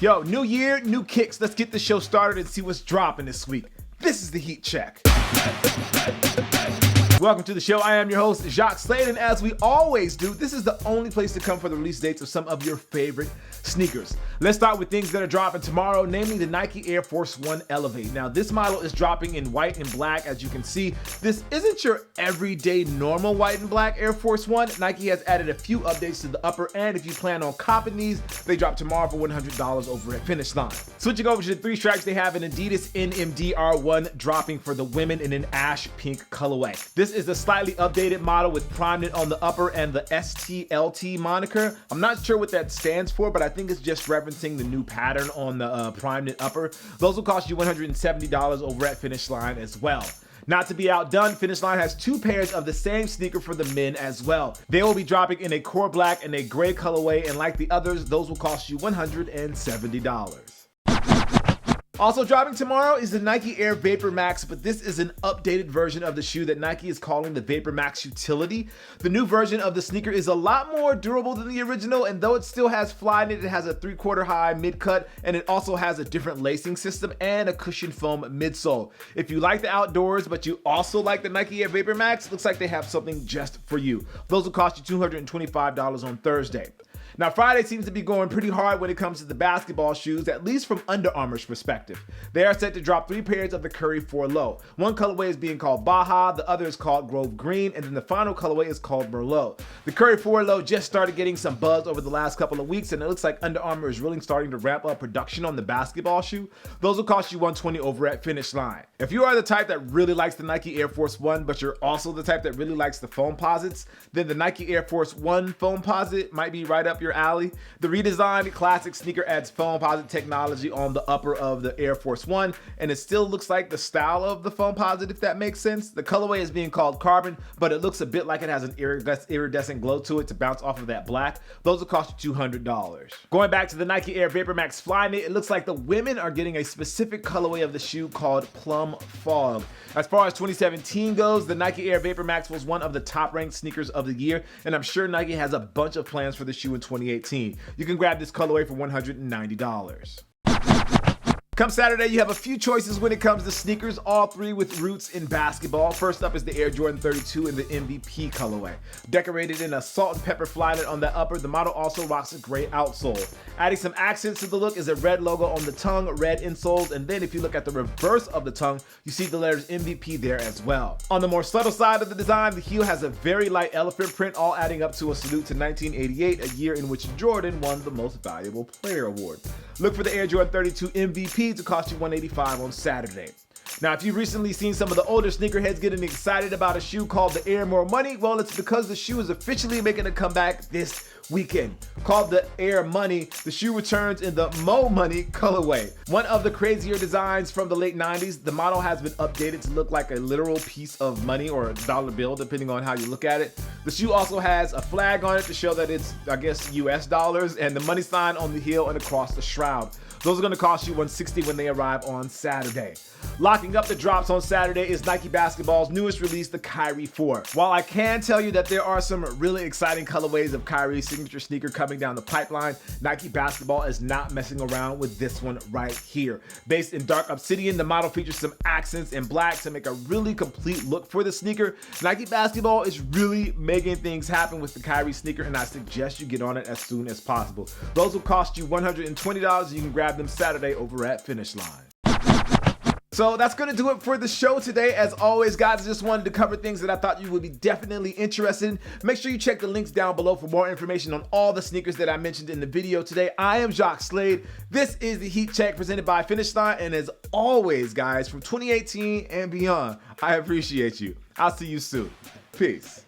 Yo, new year, new kicks. Let's get the show started and see what's dropping this week. This is the Heat Check. Welcome to the show. I am your host, Jacques Slade, and as we always do, this is the only place to come for the release dates of some of your favorite sneakers. Let's start with things that are dropping tomorrow, namely the Nike Air Force 1 Elevate. Now, this model is dropping in white and black, as you can see. This isn't your everyday normal white and black Air Force 1. Nike has added a few updates to the upper, and if you plan on copping these, they drop tomorrow for $100 over at Finish Line. Switching over to the three stripes, they have an Adidas MDR R1 dropping for the women in an ash pink colorway. This is a slightly updated model with PRIMED on the upper and the STLT moniker. I'm not sure what that stands for, but I think it's just referencing the new pattern on the PRIMED upper. Those will cost you $170 over at Finish Line as well. Not to be outdone, Finish Line has two pairs of the same sneaker for the men as well. They will be dropping in a core black and a gray colorway, and like the others, those will cost you $170. Also dropping tomorrow is the Nike Air Vapormax, but this is an updated version of the shoe that Nike is calling the Vapormax Utility. The new version of the sneaker is a lot more durable than the original, and though it still has fly in it, it has a 3/4 high mid-cut, and it also has a different lacing system and a cushioned foam midsole. If you like the outdoors, but you also like the Nike Air Vapormax, looks like they have something just for you. Those will cost you $225 on Thursday. Now, Friday seems to be going pretty hard when it comes to the basketball shoes, at least from Under Armour's perspective. They are set to drop 3 pairs of the Curry 4 Low. One colorway is being called Baja, the other is called Grove Green, and then the final colorway is called Merlot. The Curry 4 Low just started getting some buzz over the last couple of weeks, and it looks like Under Armour is really starting to ramp up production on the basketball shoe. Those will cost you $120 over at Finish Line. If you are the type that really likes the Nike Air Force 1, but you're also the type that really likes the Foamposites, then the Nike Air Force 1 Foamposite might be right up your alley. The redesigned classic sneaker adds Foamposite technology on the upper of the Air Force 1, and it still looks like the style of the Foamposite, if that makes sense. The colorway is being called Carbon, but it looks a bit like it has an iridescent glow to it to bounce off of that black. Those will cost you $200. Going back to the Nike Air Vapormax Flyknit, it looks like the women are getting a specific colorway of the shoe called Plum Fog. As far as 2017 goes, the Nike Air Vapormax was one of the top-ranked sneakers of the year, and I'm sure Nike has a bunch of plans for the shoe in 2018. You can grab this colorway for $190. Come Saturday, you have a few choices when it comes to sneakers, all three with roots in basketball. First up is the Air Jordan XXXII in the MVP colorway. Decorated in a salt and pepper Flyknit on the upper, the model also rocks a gray outsole. Adding some accents to the look is a red logo on the tongue, red insoles, and then if you look at the reverse of the tongue, you see the letters MVP there as well. On the more subtle side of the design, the heel has a very light elephant print, all adding up to a salute to 1988, a year in which Jordan won the Most Valuable Player award. Look for the Air Jordan XXXII MVP to cost you $185 on Saturday. Now, if you've recently seen some of the older sneakerheads getting excited about a shoe called the Air More Money, well, it's because the shoe is officially making a comeback this weekend. Called the Air Money, the shoe returns in the Mo Money colorway. One of the crazier designs from the late 90s, the model has been updated to look like a literal piece of money or a dollar bill, depending on how you look at it. The shoe also has a flag on it to show that it's, I guess, US dollars, and the money sign on the heel and across the shroud. Those are going to cost you $160 when they arrive on Saturday. Locking up the drops on Saturday is Nike Basketball's newest release, the Kyrie 4. While I can tell you that there are some really exciting colorways of Kyrie's signature sneaker coming down the pipeline, Nike Basketball is not messing around with this one right here. Based in dark Obsidian, the model features some accents in black to make a really complete look for the sneaker. Nike Basketball is really making things happen with the Kyrie sneaker, and I suggest you get on it as soon as possible. Those will cost you $120, and you can grab them Saturday over at Finish Line. So that's going to do it for the show today. As always, guys, I just wanted to cover things that I thought you would be definitely interested in. Make sure you check the links down below for more information on all the sneakers that I mentioned in the video today. I am Jacques Slade. This is the Heat Check presented by Finish Line. And as always, guys, from 2018 and beyond, I appreciate you. I'll see you soon. Peace.